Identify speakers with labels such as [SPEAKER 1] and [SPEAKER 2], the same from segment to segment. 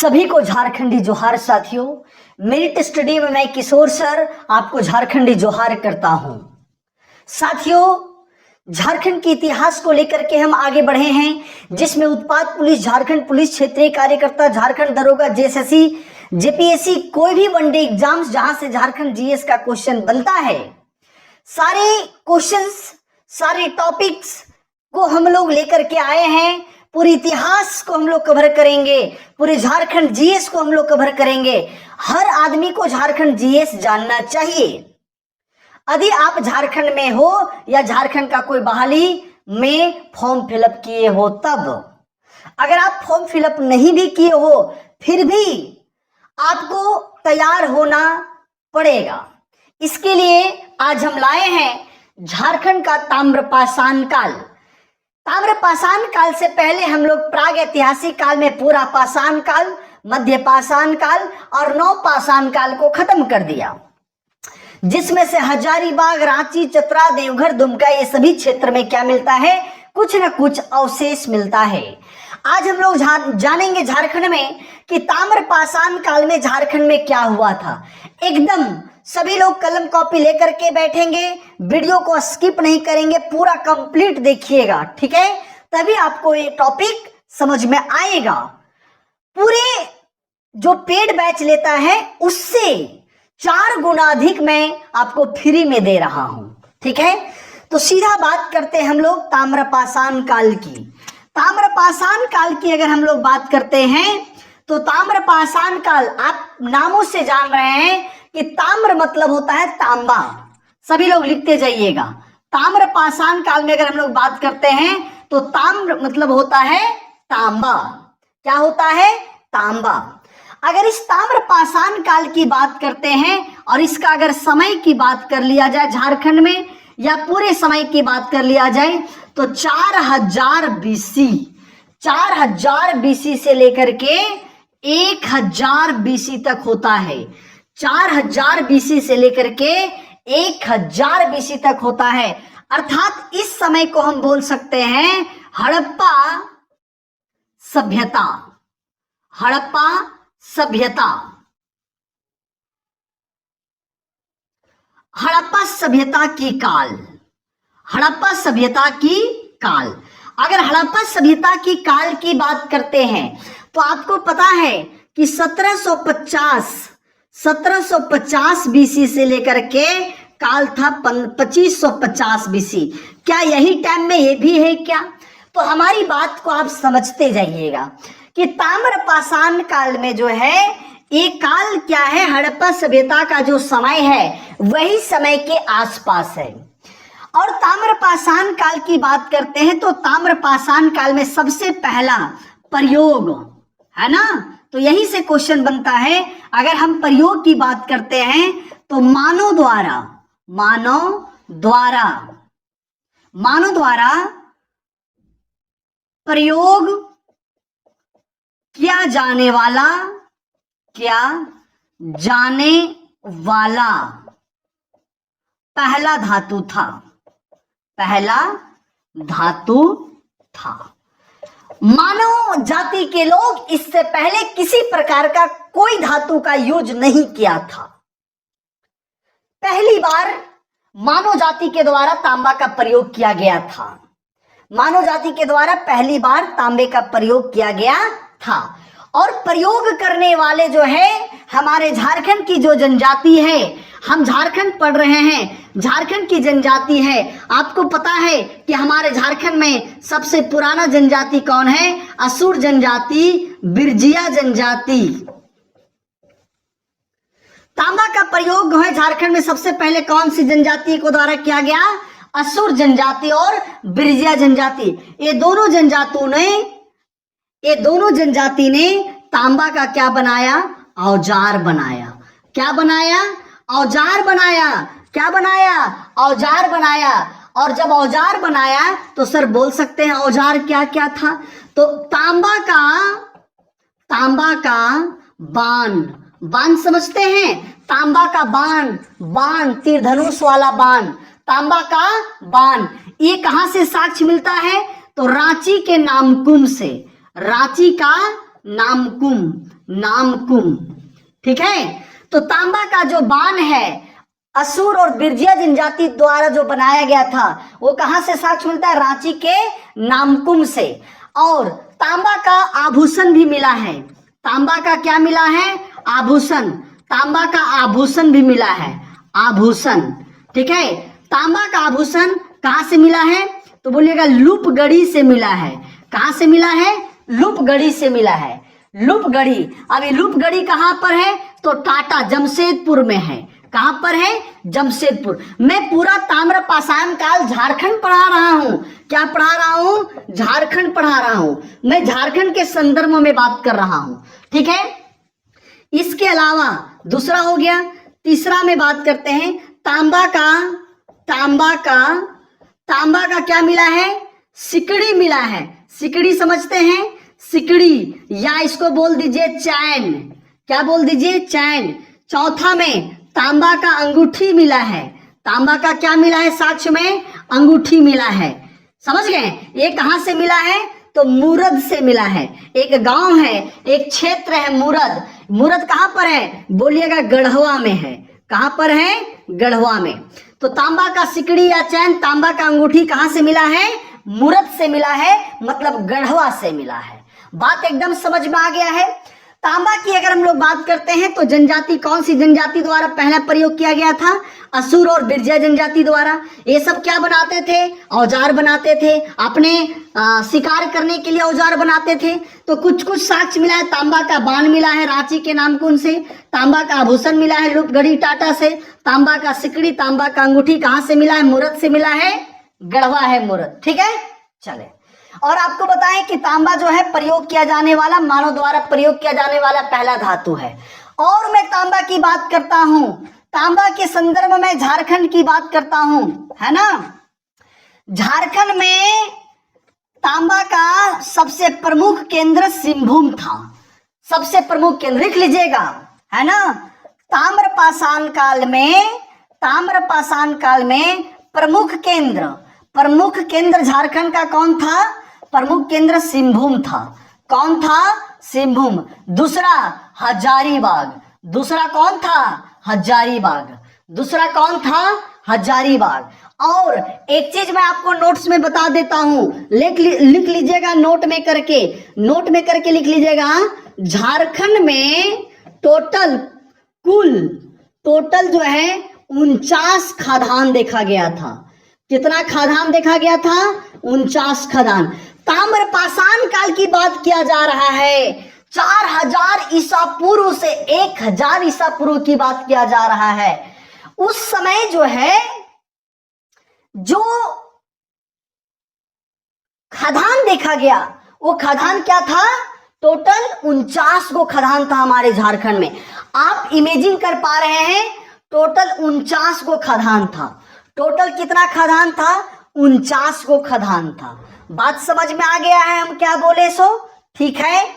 [SPEAKER 1] सभी को झारखंडी जोहार साथियों। मेरिट स्टडी में मैं किशोर सर आपको झारखंडी जोहार करता हूं। साथियों, झारखंड के इतिहास को लेकर के हम आगे बढ़े हैं, जिसमें उत्पाद पुलिस, झारखंड पुलिस क्षेत्रीय कार्यकर्ता, झारखंड दरोगा, जेएसएससी, जेपीएससी, कोई भी वनडे एग्जाम्स जहां से झारखंड जीएस का क्वेश्चन बनता है, सारे क्वेश्चंस, सारे टॉपिक्स को हम लोग लेकर के आए हैं। पूरे इतिहास को हम लोग कवर करेंगे, पूरे झारखंड जीएस को हम लोग कवर करेंगे। हर आदमी को झारखंड जीएस जानना चाहिए। यदि आप झारखंड में हो या झारखंड का कोई बहाली में फॉर्म फिलअप किए हो तब, अगर आप फॉर्म फिलअप नहीं भी किए हो फिर भी आपको तैयार होना पड़ेगा। इसके लिए आज हम लाए हैं झारखंड का ताम्रपाषाण काल। ताम्रपाषाण काल से पहले हम लोग प्राग ऐतिहासिक काल में पूरा पाषाण काल, मध्य पाषाण काल और नवपाषाण काल को खत्म कर दिया, जिसमें से हजारीबाग, रांची, चतरा, देवघर, दुमका, ये सभी क्षेत्र में क्या मिलता है, कुछ न कुछ अवशेष मिलता है। आज हम लोग जानेंगे झारखंड में कि ताम्रपाषाण काल में झारखंड में क्या हुआ था। एकदम सभी लोग कलम कॉपी लेकर के बैठेंगे, वीडियो को स्किप नहीं करेंगे, पूरा कंप्लीट देखिएगा, ठीक है? तभी आपको ये टॉपिक समझ में आएगा। पूरे जो पेड बैच लेता है उससे 4 गुना अधिक मैं आपको फ्री में दे रहा हूं, ठीक है? तो सीधा बात करते हैं हम लोग ताम्रपाषाण काल की। ताम्रपाषाण काल की अगर हम लोग बात करते हैं तो ताम्रपाषाण काल, आप नामों से जान रहे हैं कि ताम्र मतलब होता है तांबा। सभी लोग लिखते जाइएगा। ताम्रपाषाण काल में अगर हम लोग बात करते हैं तो ताम्र मतलब होता है तांबा। क्या होता है? तांबा। अगर इस ताम्रपाषाण काल की बात करते हैं और इसका अगर समय की बात कर लिया जाए झारखंड में, या पूरे समय की बात कर लिया जाए तो 4000 बीसी, 4000 बीसी से लेकर के 1000 बीसी तक होता है। 4000 बीसी से लेकर के 1000 बीसी तक होता है। अर्थात इस समय को हम बोल सकते हैं हड़प्पा सभ्यता। हड़प्पा सभ्यता, हड़प्पा सभ्यता की काल, हड़प्पा सभ्यता की काल। अगर हड़प्पा सभ्यता की काल की बात करते हैं तो आपको पता है कि 1750 बीसी से लेकर के काल था 2550 बीसी। क्या यही टाइम में ये भी है क्या? तो हमारी बात को आप समझते जाइएगा कि ताम्रपाषाण काल में जो है ये काल क्या है, हड़प्पा सभ्यता का जो समय है वही समय के आसपास है। और ताम्रपाषाण काल की बात करते हैं तो ताम्रपाषाण काल में सबसे पहला प्रयोग है ना, तो यही से क्वेश्चन बनता है। अगर हम प्रयोग की बात करते हैं तो मानव द्वारा प्रयोग किया जाने वाला पहला धातु था। मानव जाति के लोग इससे पहले किसी प्रकार का कोई धातु का यूज नहीं किया था। पहली बार मानव जाति के द्वारा तांबा का प्रयोग किया गया था। मानव जाति के द्वारा पहली बार तांबे का प्रयोग किया गया था। और प्रयोग करने वाले जो है हमारे झारखंड की जो जनजाति है, हम झारखंड पढ़ रहे हैं, झारखंड की जनजाति है। आपको पता है कि हमारे झारखंड में सबसे पुराना जनजाति कौन है? असुर जनजाति, बिरजिया जनजाति। तांबा का प्रयोग है झारखंड में सबसे पहले कौन सी जनजाति को द्वारा किया गया? असुर जनजाति और बिरजिया जनजाति। ये दोनों जनजाति ने तांबा का क्या बनाया? औजार बनाया। क्या बनाया? औजार बनाया। क्या बनाया? औजार बनाया। और जब औजार बनाया तो सर बोल सकते हैं औजार क्या क्या था? तो तांबा का बाण समझते हैं? तांबा का बाण, तीर धनुष वाला बाण, तांबा का बाण। ये कहां से साक्ष्य मिलता है? तो रांची के नामकुम से, रांची का नामकुम, नामकुम। ठीक है, तो तांबा का जो बाण है असुर और बिरजिया जनजाति द्वारा जो बनाया गया था वो कहां से साक्ष्य मिलता है? रांची के नामकुम से। और तांबा का आभूषण भी मिला है। तांबा का क्या मिला है? आभूषण। तांबा का आभूषण भी मिला है, आभूषण। ठीक है, तांबा का आभूषण कहां से मिला है? तो बोलिएगा लूपगढ़ी से मिला है। कहां से मिला है? लूपगढ़ी से मिला है, लूपगढ़ी। अभी लूपगढ़ी कहां पर है? तो टाटा जमशेदपुर में है। कहां पर है? जमशेदपुर। मैं पूरा ताम्रपाषाण काल झारखंड पढ़ा रहा हूं। क्या पढ़ा रहा हूं? झारखंड पढ़ा रहा हूं। मैं झारखंड के संदर्भ में बात कर रहा हूं। ठीक है, इसके अलावा दूसरा हो गया। तीसरा में बात करते हैं तांबा का क्या मिला है? सिकड़ी मिला है। सिकड़ी समझते हैं? सिकड़ी, या इसको बोल दीजिए चैन। क्या बोल दीजिए? चैन। चौथा में तांबा का अंगूठी मिला है। तांबा का क्या मिला है? साक्ष्य में अंगूठी मिला है। समझ गए? ये कहां से मिला है? तो मूरद से मिला है। एक गांव है, एक क्षेत्र है मूरद। मूरद कहां पर है? बोलिएगा गढ़वा में है। कहां पर है? गढ़वा में। तो तांबा का सिकड़ी या चैन, तांबा का अंगूठी कहां से मिला है? मूरद से मिला है, मतलब गढ़वा से मिला है। बात एकदम समझ में आ गया है। तांबा की अगर हम लोग बात करते हैं तो जनजाति, कौन सी जनजाति द्वारा पहला प्रयोग किया गया था? असुर और बिरजिया जनजाति द्वारा। ये सब क्या बनाते थे? औजार बनाते थे। अपने शिकार करने के लिए औजार बनाते थे। तो कुछ कुछ साक्ष्य मिला है। तांबा का बाण मिला है रांची के नामकुम से। तांबा का आभूषण मिला है लूपगढ़ी टाटा से। तांबा का सिकड़ी, तांबा का अंगूठी कहां से मिला है? मूरद से मिला है, गढ़वा है मूरद। ठीक है, चले। और आपको बताएं कि तांबा जो है प्रयोग किया जाने वाला, मानव द्वारा प्रयोग किया जाने वाला पहला धातु है। और मैं तांबा की बात करता हूं, तांबा के संदर्भ में झारखंड की बात करता हूं, है ना। झारखंड में तांबा का सबसे प्रमुख केंद्र सिंहभूम था। सबसे प्रमुख केंद्र लिख लीजिएगा, है ना। ताम्रपाषाण काल में प्रमुख केंद्र झारखंड का कौन था? प्रमुख केंद्र सिंहभूम था। कौन था? सिंहभूम। दूसरा हजारीबाग। दूसरा कौन था? हजारीबाग। दूसरा कौन था? हजारीबाग। और एक चीज मैं आपको नोट्स में बता देता हूं, लिख लीजिएगा, नोट में करके लिख लीजिएगा। झारखंड में टोटल जो है 49 खदान देखा गया था। कितना खदान देखा गया था? 49 खदान। ताम्रपाषाण काल की बात किया जा रहा है। 4000 ईसा पूर्व से 1000 ईसा पूर्व की बात किया जा रहा है। उस समय जो है, जो खदान देखा गया, वो खदान क्या था? टोटल 49 गो खदान था हमारे झारखंड में। आप इमेजिन कर पा रहे हैं, टोटल 49 गो खदान था। टोटल कितना खदान था? 49 गो खदान था। बात समझ में आ गया है हम क्या बोले सो? ठीक है।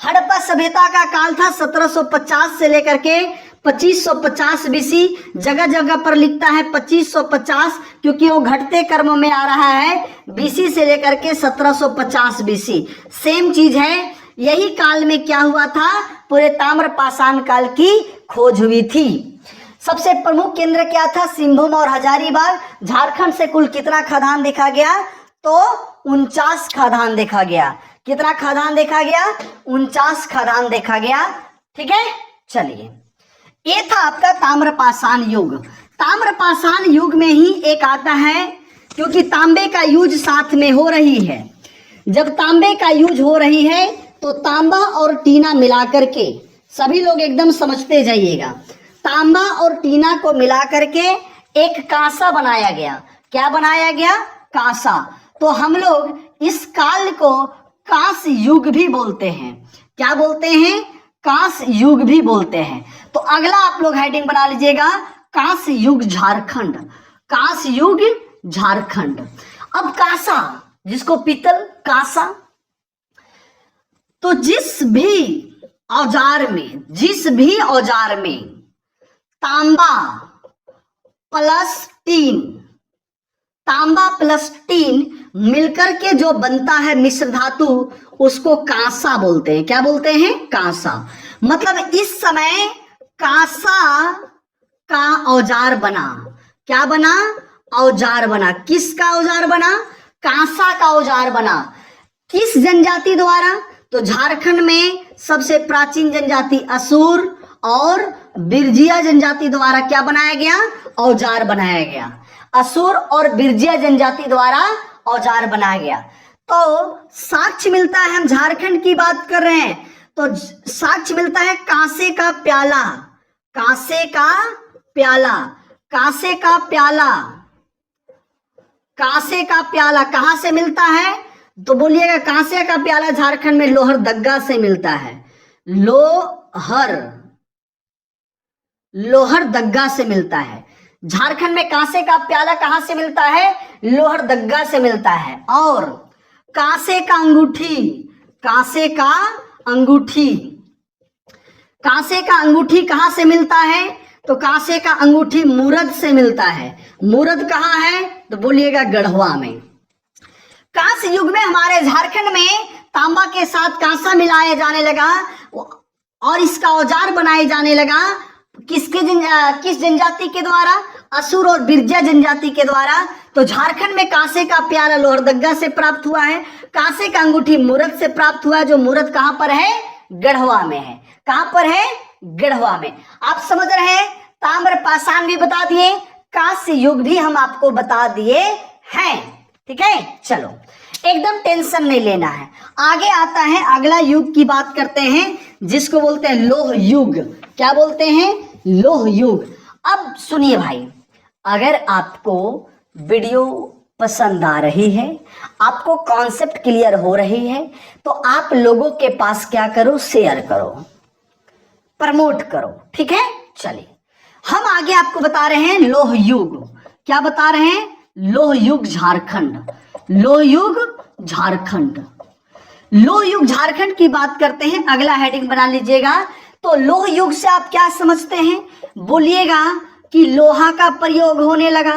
[SPEAKER 1] हड़प्पा सभ्यता का काल था 1750 से लेकर के 2550 बीसी। जगह जगह पर लिखता है 2550, क्योंकि वो घटते क्रम में आ रहा है। बीसी से लेकर के 1750 बीसी सेम चीज है। यही काल में क्या हुआ था? पूरे ताम्रपाषाण काल की खोज हुई थी। सबसे प्रमुख केंद्र क्या था? सिंहभूम और हजारीबाग। झारखंड से कुल कितना खदान देखा गया? तो 49 खदान देखा गया। कितना खदान देखा गया? 49 खदान देखा गया। ठीक है, चलिए। ये था आपका ताम्रपाषाण युग। ताम्रपाषाण युग में ही एक आता है, क्योंकि तांबे का यूज साथ में हो रही है। जब तांबे का यूज हो रही है तो तांबा और टीना मिलाकर के, सभी लोग एकदम समझते जाइएगा, तांबा और टीना को मिलाकर के एक कांसा बनाया गया। क्या बनाया गया? कांसा। तो हम लोग इस काल को कांस युग भी बोलते हैं। क्या बोलते हैं? कांस युग भी बोलते हैं। तो अगला आप लोग हेडिंग बना लीजिएगा, कांस युग झारखंड। कांस युग झारखंड। अब कांसा, जिसको पीतल, कांसा, तो जिस भी औजार में तांबा प्लस टीन मिलकर के जो बनता है मिश्र धातु, उसको कांसा बोलते हैं। क्या बोलते हैं? कांसा। मतलब इस समय कांसा का औजार बना। क्या बना? औजार बना। किसका औजार बना? कांसा का औजार बना। किस जनजाति द्वारा? तो झारखंड में सबसे प्राचीन जनजाति असुर और बिरजिया जनजाति द्वारा क्या बनाया गया? औजार बनाया गया। असुर और बिरजिया जनजाति द्वारा औजार बनाया गया। तो साक्ष्य मिलता है, हम झारखंड की बात कर रहे हैं तो साक्ष्य मिलता है कांसे का प्याला। कांसे का प्याला। कांसे का प्याला। कांसे का प्याला कहां से मिलता है? तो बोलिएगा कांसे का प्याला झारखंड में लोहरदग्गा से मिलता है। लोहरदग्गा से मिलता है। झारखंड में कांसे का प्याला कहां से मिलता है? लोहरदग्गा से मिलता है। और कांसे का अंगूठी। कांसे का अंगूठी। कांसे का अंगूठी कहां से मिलता है? तो कांसे का अंगूठी मूरद से मिलता है। मूरद कहां है? तो बोलिएगा गढ़वा में। कांस्य युग में हमारे झारखंड में तांबा के साथ कांसा मिलाया जाने लगा और इसका औजार बनाए जाने लगा। किस जनजाति के द्वारा? असुर और बिरजिया जनजाति के द्वारा। तो झारखंड में कांसे का प्याला लोहरदग्गा से प्राप्त हुआ है। कांसे का अंगूठी मूरद से प्राप्त हुआ है, जो मूरद कहां पर है? गढ़वा में है। कहां पर है? गढ़वा में। आप समझ रहे हैं? ताम्र पाषाण भी बता दिए, कांस्य युग भी हम आपको बता दिए हैं। ठीक है, चलो एकदम टेंशन नहीं लेना है। आगे आता है अगला युग की बात करते हैं, जिसको बोलते हैं लोह युग। क्या बोलते हैं? लोह युग। अब सुनिए भाई, अगर आपको वीडियो पसंद आ रही है, आपको कॉन्सेप्ट क्लियर हो रही है, तो आप लोगों के पास क्या करो? शेयर करो, प्रमोट करो। ठीक है, चलिए हम आगे आपको बता रहे हैं लोह युग। क्या बता रहे हैं? लोह युग झारखंड। लोह युग झारखंड। लोह युग झारखंड की बात करते हैं। अगला हेडिंग बना लीजिएगा। तो लोह युग से आप क्या समझते हैं? बोलिएगा कि लोहा का प्रयोग होने लगा।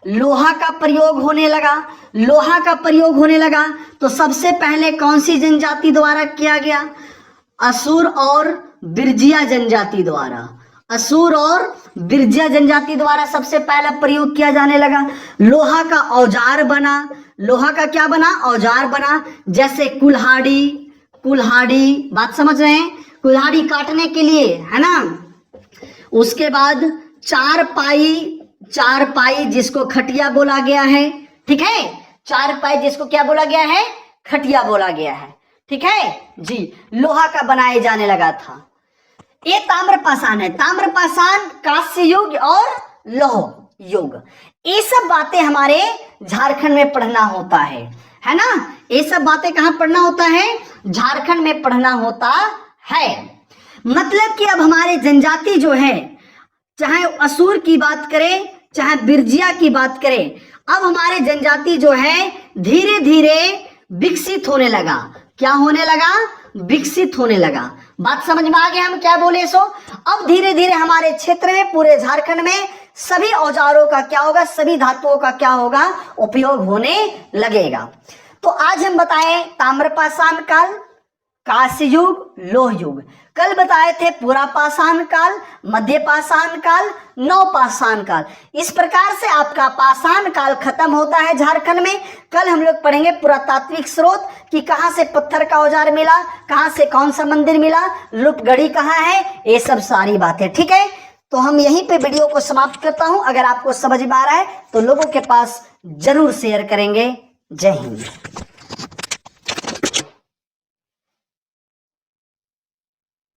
[SPEAKER 1] लोहा का प्रयोग होने लगा। लोहा का प्रयोग होने लगा तो सबसे पहले कौन सी जनजाति द्वारा किया गया? असुर और बिरजिया जनजाति द्वारा। असुर और बिरजिया जनजाति द्वारा सबसे पहला प्रयोग किया जाने लगा। लोहा का औजार बना। लोहा का क्या बना? औजार बना। जैसे कुल्हाड़ी। कुल्हाड़ी बात समझ रहे हैं? कुल्हाड़ी काटने के लिए, है ना। उसके बाद चारपाई। चारपाई जिसको खटिया बोला गया है। ठीक है, चारपाई जिसको क्या बोला गया है? खटिया बोला गया है। ठीक है जी, लोहा का बनाए जाने लगा था। ये ताम्रपाषाण है। ताम्रपाषाण, कांस्य युग और लोह युग, ये सब बातें हमारे झारखंड में पढ़ना होता है ना। ये सब बातें कहाँ पढ़ना होता है? झारखंड में पढ़ना होता है। मतलब कि अब हमारे जनजाति जो है, चाहे असुर की बात करें चाहे बिरजिया की बात करें, अब हमारे जनजाति जो है धीरे धीरे विकसित होने लगा। क्या होने लगा? विकसित होने लगा। बात समझ में आ गया हम क्या बोले सो? अब धीरे धीरे हमारे क्षेत्र में, पूरे झारखंड में सभी औजारों का क्या होगा? सभी धातुओं का क्या होगा? उपयोग होने लगेगा। तो आज हम बताएं ताम्रपाषाण काल, कांस्य युग, लोह युग। कल बताए थे पुरापाषाण काल, मध्य पाषाण काल, नवपाषाण काल। इस प्रकार से आपका पाषाण काल खत्म होता है झारखंड में। कल हम लोग पढ़ेंगे पुरातात्विक स्रोत कि कहां से पत्थर का औजार मिला, कहां से कौन सा मंदिर मिला, लुप्तगढ़ी कहां है, ये सब सारी बातें। ठीक है, तो हम यहीं पे वीडियो को समाप्त करता हूं। अगर आपको समझ में आ रहा है तो लोगों के पास जरूर शेयर करेंगे। जय हिंद।